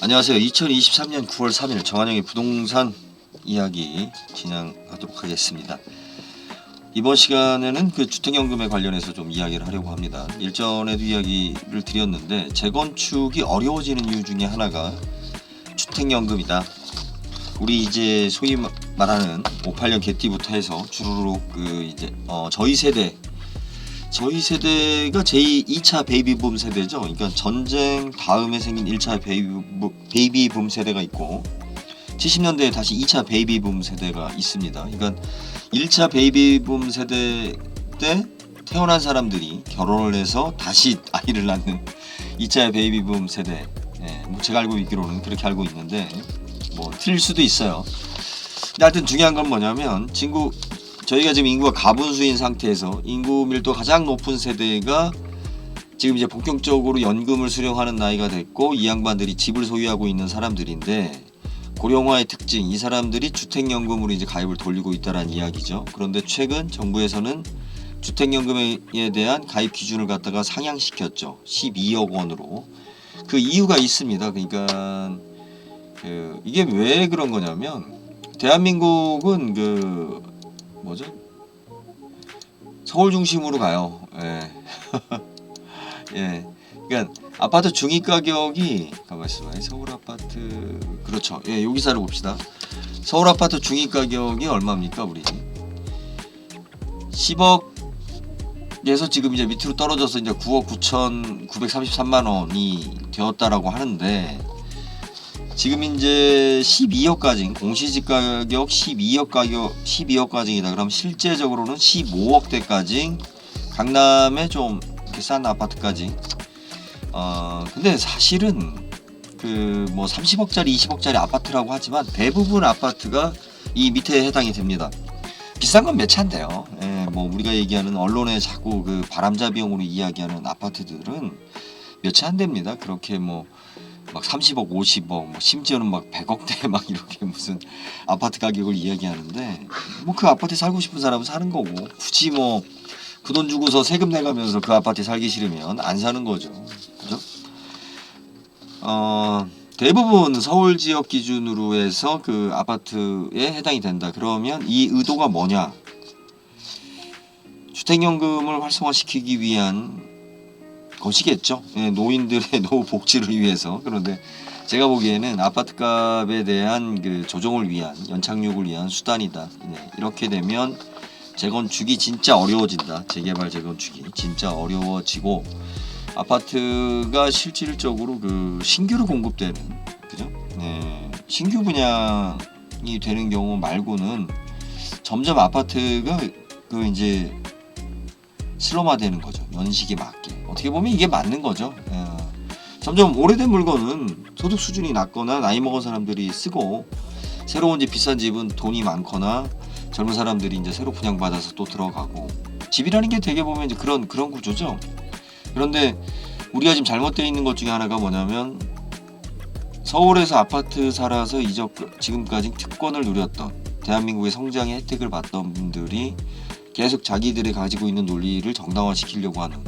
안녕하세요. 2023년 9월 3일 정한영의 부동산 이야기 진행하도록 하겠습니다. 이번 시간에는 그 주택연금에 관련해서 좀 이야기를 하려고 합니다. 일전에도 이야기를 드렸는데 재건축이 어려워지는 이유 중에 하나가 주택연금이다. 우리 이제 소위 말하는 58년 개띠부터 해서 주르륵 그 이제 저희 세대가 제2차 베이비붐 세대죠. 그러니까 전쟁 다음에 생긴 1차 베이비붐 세대가 있고 70년대에 다시 2차 베이비붐 세대가 있습니다. 그러니까 1차 베이비붐 세대 때 태어난 사람들이 결혼을 해서 다시 아이를 낳는 2차 베이비붐 세대. 뭐 제가 알고 있기로는 그렇게 알고 있는데 뭐 틀릴 수도 있어요. 근데 하여튼 중요한 건 뭐냐면 저희가 지금 인구가 가분수인 상태에서 인구 밀도 가장 높은 세대가 지금 이제 본격적으로 연금을 수령하는 나이가 됐고 이 양반들이 집을 소유하고 있는 사람들인데 고령화의 특징, 이 사람들이 주택연금으로 이제 가입을 돌리고 있다라는 이야기죠. 그런데 최근 정부에서는 주택연금에 대한 가입 기준을 갖다가 상향시켰죠. 12억 원으로. 그 이유가 있습니다. 그러니까 이게 왜 그런 거냐면 대한민국은 서울 중심으로 가요. 예. 예. 그러니까 아파트 중위 가격이 가만 있어봐요. 서울 아파트 그렇죠. 예, 여기서 봅시다. 서울 아파트 중위 가격이 얼마입니까, 우리? 10억에서 지금 이제 밑으로 떨어져서 이제 9억 9,933만 원이 되었다라고 하는데 지금 이제 12억까지 공시지 가격 12억까지이다. 그럼 실제적으로는 15억대까지 강남에 좀 이렇게 싼 아파트까지. 근데 사실은 그 뭐 30억짜리 20억짜리 아파트라고 하지만 대부분 아파트가 이 밑에 해당이 됩니다. 비싼 건 몇 채인데요. 예, 뭐 우리가 얘기하는 언론에 자꾸 그 바람잡이용으로 이야기하는 아파트들은 몇 채 안 됩니다. 그렇게 뭐 막 30억, 50억, 뭐 심지어는 막 100억대 막 이렇게 무슨 아파트 가격을 이야기하는데 뭐 그 아파트에 살고 싶은 사람은 사는 거고 굳이 뭐 그 돈 주고서 세금 내가면서 그 아파트에 살기 싫으면 안 사는 거죠. 그죠? 대부분 서울 지역 기준으로 해서 그 아파트에 해당이 된다. 그러면 이 의도가 뭐냐? 주택연금을 활성화시키기 위한 것이겠죠. 예, 노인들의 노후 복지를 위해서. 그런데 제가 보기에는 아파트값에 대한 그 조정을 위한 연착륙을 위한 수단이다. 네, 이렇게 되면 재건축이 진짜 어려워진다. 재개발 재건축이 진짜 어려워지고 아파트가 실질적으로 그 신규로 공급되는 그죠? 네, 신규 분양이 되는 경우 말고는 점점 아파트가 그 이제 슬럼화되는 거죠. 연식에 맞게. 어떻게 보면 이게 맞는 거죠. 점점 오래된 물건은 소득 수준이 낮거나 나이 먹은 사람들이 쓰고 새로운 집 비싼 집은 돈이 많거나 젊은 사람들이 이제 새로 분양받아서 또 들어가고 집이라는 게 되게 보면 이제 그런 구조죠. 그런데 우리가 지금 잘못되어 있는 것 중에 하나가 뭐냐면 서울에서 아파트 살아서 지금까지 특권을 누렸던 대한민국의 성장의 혜택을 받던 분들이 계속 자기들이 가지고 있는 논리를 정당화시키려고 하는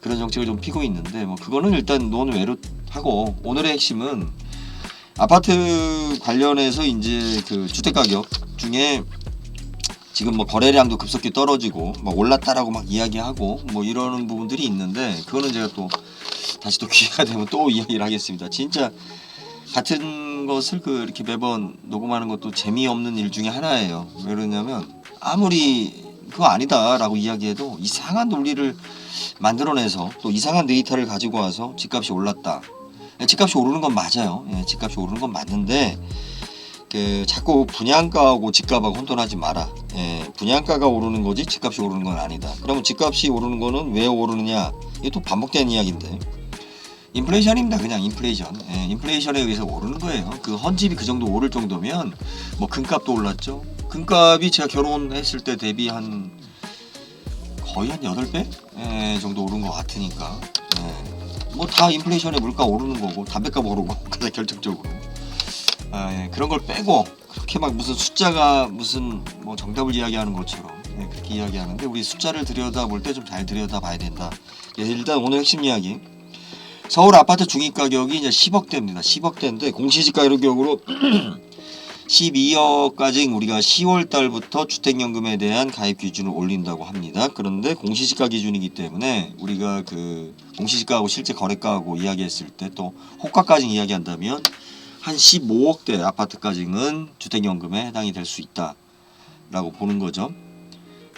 그런 정책을 좀 피고 있는데 뭐 그거는 일단 논외로 하고 오늘의 핵심은 아파트 관련해서 이제 그 주택 가격 중에 지금 뭐 거래량도 급속히 떨어지고 막 올랐다라고 막 이야기하고 뭐 이러는 부분들이 있는데 그거는 제가 또 다시 또 기회가 되면 또 이야기를 하겠습니다. 진짜 같은 것을 이렇게 매번 녹음하는 것도 재미없는 일 중에 하나예요. 왜 그러냐면 아무리 그거 아니다라고 이야기해도 이상한 논리를 만들어내서 또 이상한 데이터를 가지고 와서 집값이 올랐다. 집값이 오르는 건 맞아요. 집값이 오르는 건 맞는데 자꾸 분양가하고 집값하고 혼돈하지 마라. 분양가가 오르는 거지 집값이 오르는 건 아니다. 그러면 집값이 오르는 거는 왜 오르느냐? 이게 또 반복되는 이야기인데 인플레이션입니다. 그냥 인플레이션. 인플레이션에 의해서 오르는 거예요. 그 헌집이 그 정도 오를 정도면 뭐 금값도 올랐죠. 금값이 제가 결혼했을 때 대비 거의 한 8배 정도 오른 것 같으니까 뭐 다 인플레이션에 물가 오르는 거고 담배값 오르고 가장 결정적으로 그런 걸 빼고 그렇게 막 무슨 숫자가 무슨 뭐 정답을 이야기하는 것처럼 그렇게 이야기하는데 우리 숫자를 들여다볼 때 좀 잘 들여다봐야 된다. 일단 오늘 핵심 이야기 서울 아파트 중위 가격이 이제 10억대입니다. 10억대인데 공시지가 가격으로 12억까지 우리가 10월 달부터 주택연금에 대한 가입 기준을 올린다고 합니다. 그런데 공시지가 기준이기 때문에 우리가 그 공시지가하고 실제 거래가하고 이야기했을 때 또 호가까지 이야기한다면 한 15억대 아파트까지는 주택연금에 해당이 될 수 있다라고 보는 거죠.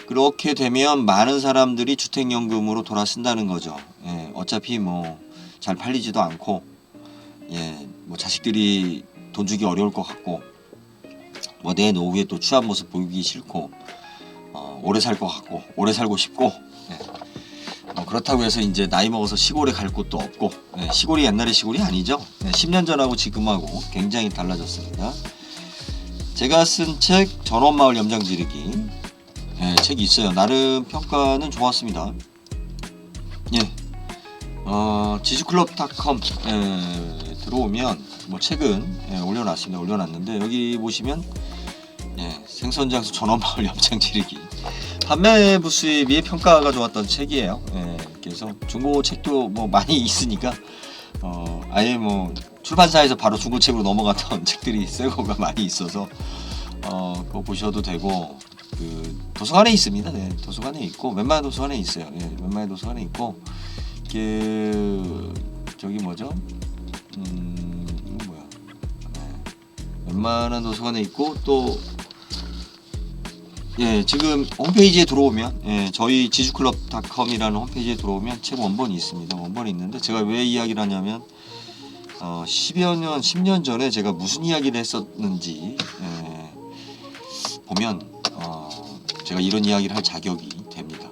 그렇게 되면 많은 사람들이 주택연금으로 돌아 쓴다는 거죠. 예, 어차피 뭐 잘 팔리지도 않고, 예, 뭐 자식들이 돈 주기 어려울 것 같고, 뭐 내 노후에 또 추한 모습 보이기 싫고, 오래 살 것 같고, 오래 살고 싶고, 예. 그렇다고 해서 이제 나이 먹어서 시골에 갈 곳도 없고, 예, 시골이 옛날의 시골이 아니죠. 예, 10년 전하고 지금하고 굉장히 달라졌습니다. 제가 쓴 책 전원마을 염장지르기, 예, 책이 있어요. 나름 평가는 좋았습니다. 예, 지주클럽.com 들어오면 뭐 책은 올려놨습니다. 올려놨는데 여기 보시면 생선장수 전원마을 염장지르기 판매 부수에 비해 평가가 좋았던 책이에요. 그래서 중고 책도 뭐 많이 있으니까 아예 뭐 출판사에서 바로 중고책으로 넘어갔던 책들이 새거가 많이 있어서 그거 보셔도 되고, 그 도서관에 있습니다. 네, 도서관에 있고 웬만한 도서관에 있어요. 예, 웬만한 도서관에 있고, 그 저기 뭐죠? 이거 뭐야? 웬만한 도서관에 있고 또 지금 홈페이지에 들어오면 저희 지주클럽.com이라는 홈페이지에 들어오면 책 원본이 있습니다. 원본이 있는데 제가 왜 이야기를 하냐면 10년 전에 제가 무슨 이야기를 했었는지 보면 제가 이런 이야기를 할 자격이 됩니다.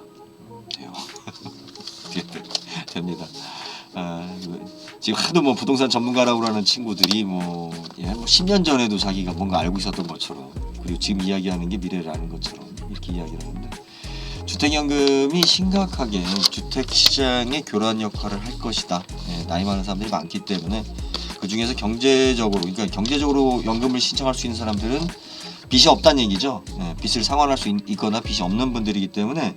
돼요. 됩니다. 지금 하도 뭐 부동산 전문가라고 하는 친구들이 뭐 10년 전에도 자기가 뭔가 알고 있었던 것처럼, 그리고 지금 이야기하는 게 미래를 아는 것처럼 이렇게 이야기를 하는데, 주택연금이 심각하게 주택시장의 교란 역할을 할 것이다. 나이 많은 사람들이 많기 때문에 그 중에서 그러니까 경제적으로 연금을 신청할 수 있는 사람들은 빚이 없다는 얘기죠. 빚을 상환할 수 있거나 빚이 없는 분들이기 때문에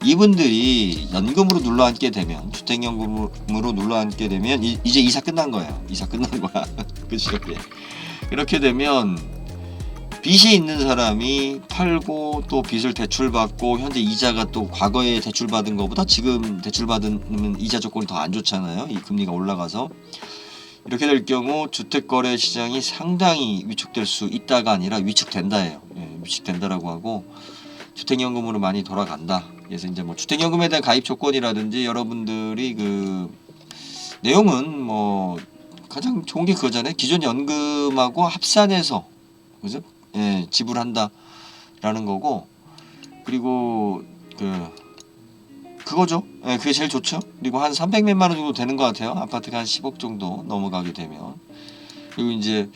이분들이 연금으로 눌러앉게 되면, 주택연금으로 눌러앉게 되면 이제 이사 끝난 거예요. 이사 끝난 거야. 그죠? 이렇게 되면 빚이 있는 사람이 팔고 또 빚을 대출받고, 현재 이자가 또 과거에 대출받은 것보다 지금 대출받은 이자 조건이 더 안 좋잖아요. 이 금리가 올라가서. 이렇게 될 경우 주택거래 시장이 상당히 위축될 수 있다가 아니라 위축된다예요. 위축된다라고 하고, 주택연금으로 많이 돌아간다. 그래서 이제 뭐 주택연금에 대한 가입 조건이라든지 여러분들이 그 내용은 뭐 가장 좋은 게 그거잖아요. 기존 연금하고 합산해서, 그죠? 지불한다라는 거고, 그리고 그거죠. 그게 제일 좋죠. 그리고 한 300몇만 원 정도 되는 것 같아요. 아파트가 한 10억 정도 넘어가게 되면. 그리고 이제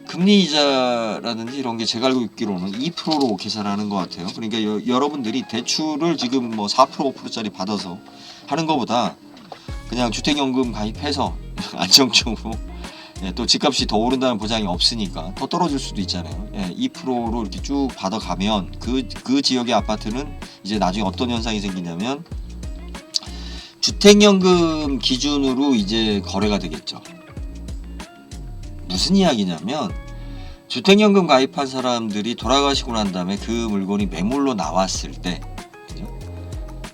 금리 이자라든지 이런 게 제가 알고 있기로는 2%로 계산하는 것 같아요. 그러니까 여러분들이 대출을 지금 뭐 4% 5%짜리 받아서 하는 것보다 그냥 주택연금 가입해서 안정적으로, 또 집값이 더 오른다는 보장이 없으니까 더 떨어질 수도 있잖아요. 2%로 이렇게 쭉 받아가면 그 지역의 아파트는 이제 나중에 어떤 현상이 생기냐면 주택연금 기준으로 이제 거래가 되겠죠. 무슨 이야기냐면 주택연금 가입한 사람들이 돌아가시고 난 다음에 그 물건이 매물로 나왔을 때, 그죠?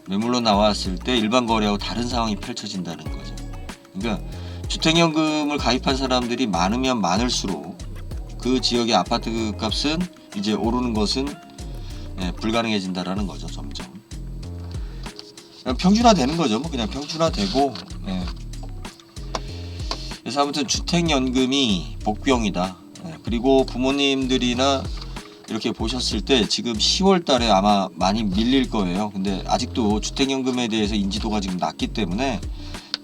매물로 나왔을 때 일반 거래하고 다른 상황이 펼쳐진다는 거죠. 그러니까 주택연금을 가입한 사람들이 많으면 많을수록 그 지역의 아파트 값은 이제 오르는 것은 불가능해진다라는 거죠. 점점 그냥 평준화되는 거죠. 뭐 그냥 평준화되고. 그래서 아무튼 주택연금이 복병이다. 그리고 부모님들이나 이렇게 보셨을 때 지금 10월 달에 아마 많이 밀릴 거예요. 근데 아직도 주택연금에 대해서 인지도가 지금 낮기 때문에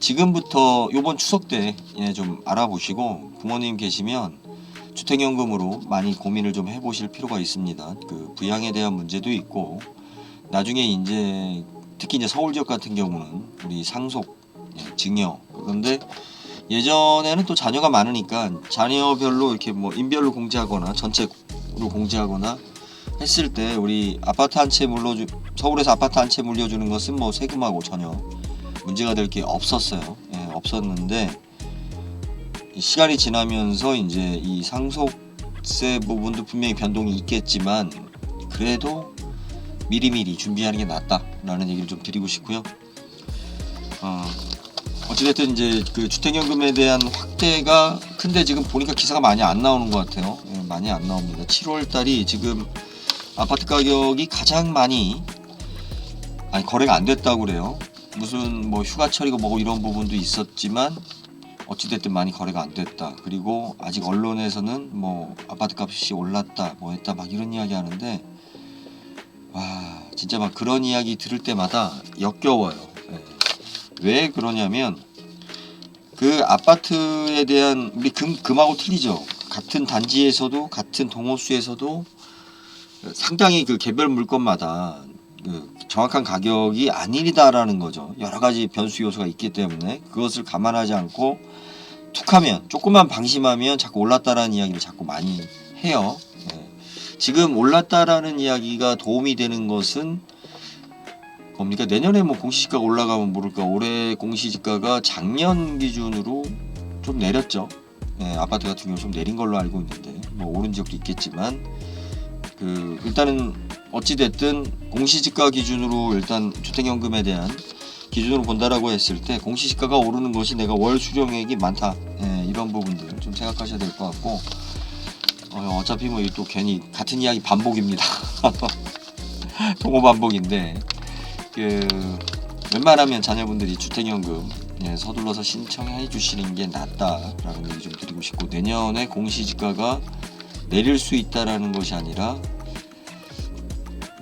지금부터 요번 추석 때 좀 알아보시고, 부모님 계시면 주택연금으로 많이 고민을 좀 해보실 필요가 있습니다. 그 부양에 대한 문제도 있고, 나중에 이제 특히 이제 서울 지역 같은 경우는 우리 상속, 증여, 그런데 예전에는 또 자녀가 많으니까 자녀별로 이렇게 뭐 인별로 공제하거나 전체로 공제하거나 했을 때 우리 아파트 한 채 서울에서 아파트 한 채 물려주는 것은 뭐 세금하고 전혀 문제가 될 게 없었어요. 없었는데 시간이 지나면서 이제 이 상속세 부분도 분명히 변동이 있겠지만 그래도 미리미리 준비하는 게 낫다라는 얘기를 좀 드리고 싶고요. 어찌됐든 이제 그 주택연금에 대한 확대가 근데 지금 보니까 기사가 많이 안 나오는 것 같아요. 예, 많이 안 나옵니다. 7월 달이 지금 아파트 가격이 가장 많이 거래가 안 됐다고 그래요. 무슨 뭐 휴가철이고 뭐고 이런 부분도 있었지만 어찌됐든 많이 거래가 안 됐다. 그리고 아직 언론에서는 뭐 아파트 값이 올랐다 뭐 했다 막 이런 이야기 하는데 와 진짜 막 그런 이야기 들을 때마다 역겨워요. 예. 왜 그러냐면 그 아파트에 대한 우리 금하고 틀리죠. 같은 단지에서도 같은 동호수에서도 상당히 그 개별 물건마다 그 정확한 가격이 아니다라는 거죠. 여러 가지 변수 요소가 있기 때문에 그것을 감안하지 않고 툭하면 조금만 방심하면 자꾸 올랐다라는 이야기를 자꾸 많이 해요. 네. 지금 올랐다라는 이야기가 도움이 되는 것은 뭡니까? 내년에 뭐 공시지가가 올라가면 모를까. 올해 공시지가가 작년 기준으로 좀 내렸죠. 네, 아파트 같은 경우 좀 내린 걸로 알고 있는데 뭐 오른 지역도 있겠지만 그 일단은 어찌 됐든 공시지가 기준으로 일단 주택연금에 대한 기준으로 본다라고 했을 때 공시지가가 오르는 것이 내가 월 수령액이 많다. 예, 이런 부분들 좀 생각하셔야 될 것 같고 어차피 뭐 또 괜히 같은 이야기 반복입니다. 동호 반복인데 그 웬만하면 자녀분들이 주택연금 서둘러서 신청해 주시는 게 낫다라는 얘기 좀 드리고 싶고 내년에 공시지가가 내릴 수 있다라는 것이 아니라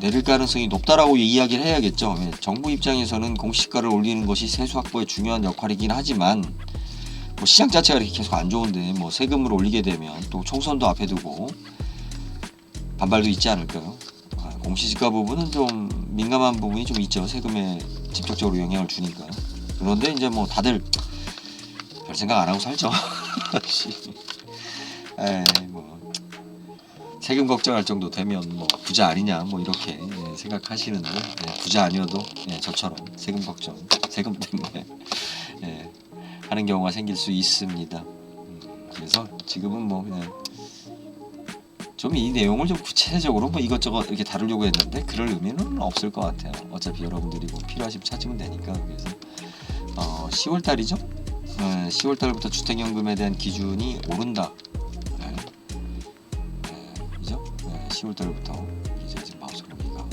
내릴 가능성이 높다라고 이야기를 해야겠죠. 정부 입장에서는 공시지가를 올리는 것이 세수 확보에 중요한 역할이긴 하지만 뭐 시장 자체가 이렇게 계속 안 좋은데 뭐 세금을 올리게 되면 또 총선도 앞에 두고 반발도 있지 않을까요? 공시지가 부분은 좀 민감한 부분이 좀 있죠. 세금에 직접적으로 영향을 주니까. 그런데 이제 뭐 다들 별 생각 안 하고 살죠. 에이 뭐 세금 걱정할 정도 되면 뭐 부자 아니냐 뭐 이렇게 생각하시는데 부자 아니어도 저처럼 세금 걱정, 세금 때문에 하는 경우가 생길 수 있습니다. 그래서 지금은 뭐 그냥 좀 이 내용을 좀 구체적으로 뭐 이것저것 이렇게 다루려고 했는데 그럴 의미는 없을 것 같아요. 어차피 여러분들이 뭐 필요하시면 찾으면 되니까. 그래서 10월 달이죠. 10월 달부터 주택연금에 대한 기준이 오른다. 그죠? 10월 달부터 이제 지금 마우스로니까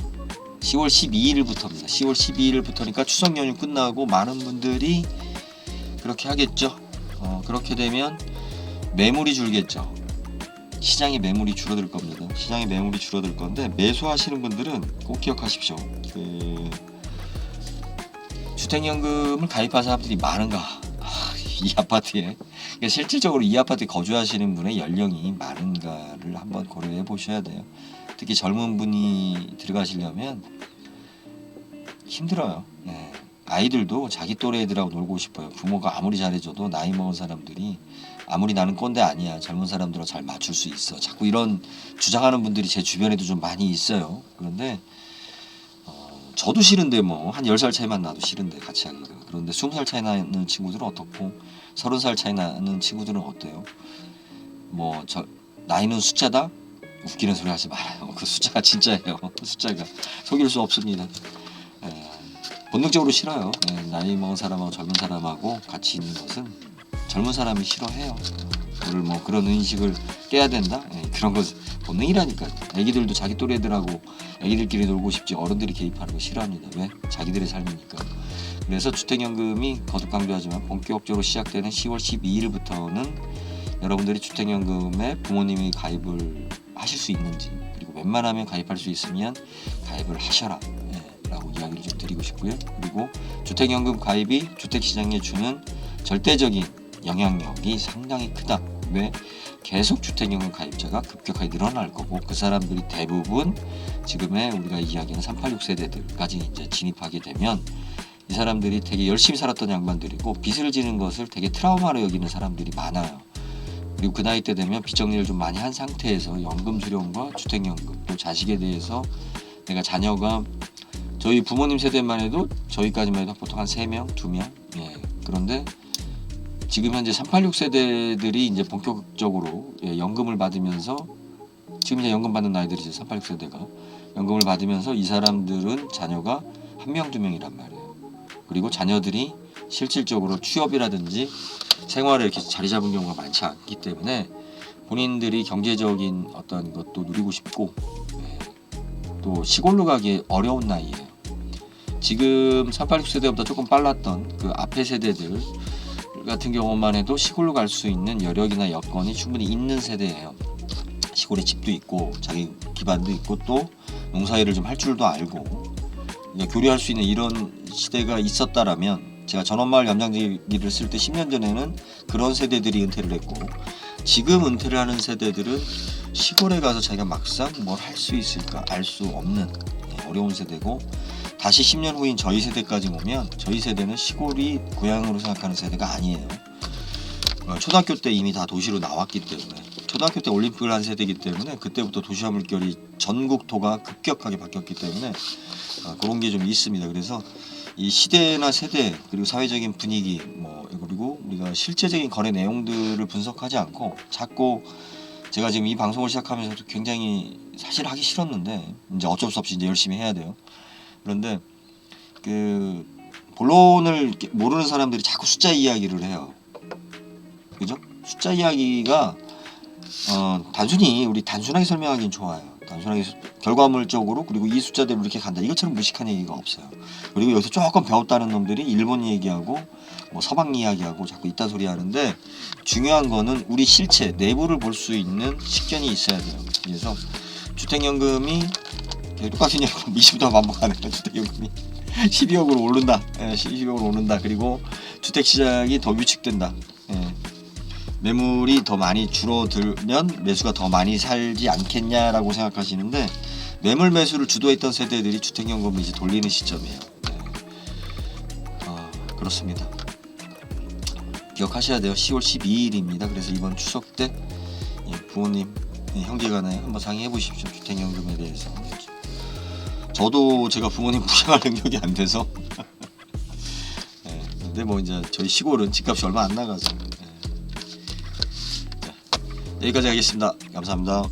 10월 12일부터입니다. 10월 12일부터니까 추석 연휴 끝나고 많은 분들이 그렇게 하겠죠. 그렇게 되면 매물이 줄겠죠. 시장의 매물이 줄어들 겁니다. 시장의 매물이 줄어들 건데 매수하시는 분들은 꼭 기억하십시오. 그 주택연금을 가입한 사람들이 많은가? 이 아파트에 그러니까 실질적으로 이 아파트에 거주하시는 분의 연령이 많은가를 한번 고려해 보셔야 돼요. 특히 젊은 분이 들어가시려면 힘들어요. 아이들도 자기 또래 애들하고 놀고 싶어요. 부모가 아무리 잘해줘도 나이 먹은 사람들이 아무리 나는 꼰대 아니야. 젊은 사람들하고 잘 맞출 수 있어. 자꾸 이런 주장하는 분들이 제 주변에도 좀 많이 있어요. 그런데 저도 싫은데 뭐 한 10살 차이만 나도 싫은데 같이 하기가. 그런데 20살 차이 나는 친구들은 어떻고 30살 차이 나는 친구들은 어때요? 뭐 저 나이는 숫자다? 웃기는 소리 하지 말아요. 그 숫자가 진짜예요. 숫자가 속일 수 없습니다. 본능적으로 싫어요. 나이 먹은 사람하고 젊은 사람하고 같이 있는 것은 젊은 사람이 싫어해요. 그걸 뭐 그런 인식을 깨야 된다? 그런 거 본능이라니까. 애기들도 자기 또래들하고 애기들끼리 놀고 싶지 어른들이 개입하는 거 싫어합니다. 왜? 자기들의 삶이니까. 그래서 주택연금이 거듭 강조하지만 본격적으로 시작되는 10월 12일부터는 여러분들이 주택연금에 부모님이 가입을 하실 수 있는지 그리고 웬만하면 가입할 수 있으면 가입을 하셔라 라고 이야기를 좀 드리고 싶고요. 그리고 주택연금 가입이 주택시장에 주는 절대적인 영향력이 상당히 크다. 왜? 계속 주택연금 가입자가 급격하게 늘어날 거고 그 사람들이 대부분 지금의 우리가 이야기하는 386 세대들까지 이제 진입하게 되면 이 사람들이 되게 열심히 살았던 양반들이고 빚을 지는 것을 되게 트라우마로 여기는 사람들이 많아요. 그리고 그 나이 때 되면 빚 정리를 좀 많이 한 상태에서 연금 수령과 주택연금 또 자식에 대해서 내가 자녀가 저희 부모님 세대만 해도 저희까지만 해도 보통 한 3명, 2명 그런데 지금 현재 386 세대들이 이제 본격적으로 연금을 받으면서 지금 이제 연금 받는 나이들이죠. 386 세대가 연금을 받으면서 이 사람들은 자녀가 한 명, 두 명이란 말이에요. 그리고 자녀들이 실질적으로 취업이라든지 생활에 이렇게 자리 잡은 경우가 많지 않기 때문에 본인들이 경제적인 어떤 것도 누리고 싶고 또 시골로 가기 어려운 나이에요. 지금 386 세대보다 조금 빨랐던 그 앞에 세대들 같은 경우만 해도 시골로 갈 수 있는 여력이나 여건이 충분히 있는 세대예요. 시골에 집도 있고 자기 기반도 있고 또 농사일을 좀 할 줄도 알고 그러니까 교류할 수 있는 이런 시대가 있었다라면 제가 전원마을 염장지기를 쓸 때 10년 전에는 그런 세대들이 은퇴를 했고 지금 은퇴를 하는 세대들은 시골에 가서 자기가 막상 뭘 할 수 있을까 알 수 없는 어려운 세대고 다시 10년 후인 저희 세대까지 오면 저희 세대는 시골이 고향으로 생각하는 세대가 아니에요. 초등학교 때 이미 다 도시로 나왔기 때문에 초등학교 때 올림픽을 한 세대이기 때문에 그때부터 도시화 물결이 전국토가 급격하게 바뀌었기 때문에 그런 게 좀 있습니다. 그래서 이 시대나 세대 그리고 사회적인 분위기 그리고 우리가 실제적인 거래 내용들을 분석하지 않고 자꾸 제가 지금 이 방송을 시작하면서도 굉장히 사실 하기 싫었는데 이제 어쩔 수 없이 이제 열심히 해야 돼요. 그런데 그 본론을 모르는 사람들이 자꾸 숫자 이야기를 해요. 그죠? 숫자 이야기가 우리 단순하게 설명하기는 좋아요. 단순하게 결과물적으로 그리고 이 숫자대로 이렇게 간다. 이것처럼 무식한 얘기가 없어요. 그리고 여기서 조금 배웠다는 놈들이 일본 얘기하고 서방 이야기하고 자꾸 이딴 소리 하는데 중요한 거는 우리 실체 내부를 볼 수 있는 식견이 있어야 돼요. 그래서 주택연금이 똑같은 연금 20도 반복하네요. 주택연금이 12억으로 오른다. 12억으로 오른다. 그리고 주택시장이 더 위축된다. 매물이 더 많이 줄어들면 매수가 더 많이 살지 않겠냐라고 생각하시는데 매물 매수를 주도했던 세대들이 주택연금을 이제 돌리는 시점이에요. 그렇습니다. 기억하셔야 돼요. 10월 12일입니다. 그래서 이번 추석 때 부모님, 형제간에 한번 상의해 보십시오. 주택연금에 대해서. 저도 제가 부모님 부양할 능력이 안 돼서 근데 이제 저희 시골은 집값이 얼마 안 나가서 여기까지 하겠습니다. 감사합니다.